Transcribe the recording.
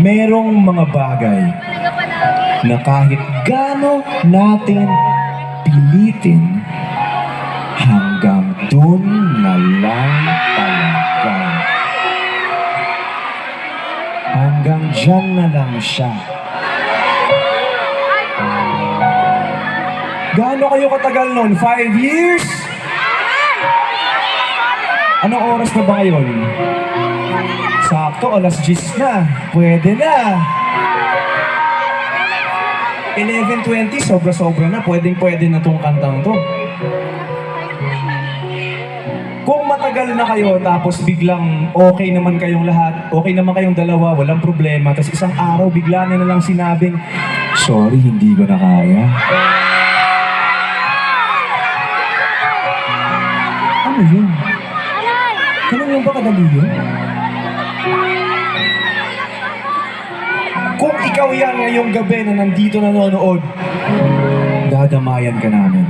merong mga bagay na kahit gaano natin pilitin, hanggang dun na lang talaga. Hanggang dyan na lang siya. Gaano kayo katagal nun? 5 years? Anong oras na ba ngayon? Sakto, alas 10 na. Pwede na. 11:20, sobra-sobra na. Pwedeng-pwede na tong kantang to. Kung matagal na kayo, tapos biglang okay naman kayong lahat, okay naman kayong dalawa, walang problema, tapos isang araw, bigla na lang sinabing, sorry, hindi ko na kaya. Ano yun? Ganun yung ba kadali yun? Kung ikaw yan ngayong gabi na nandito nanonood, dadamayan ka namin.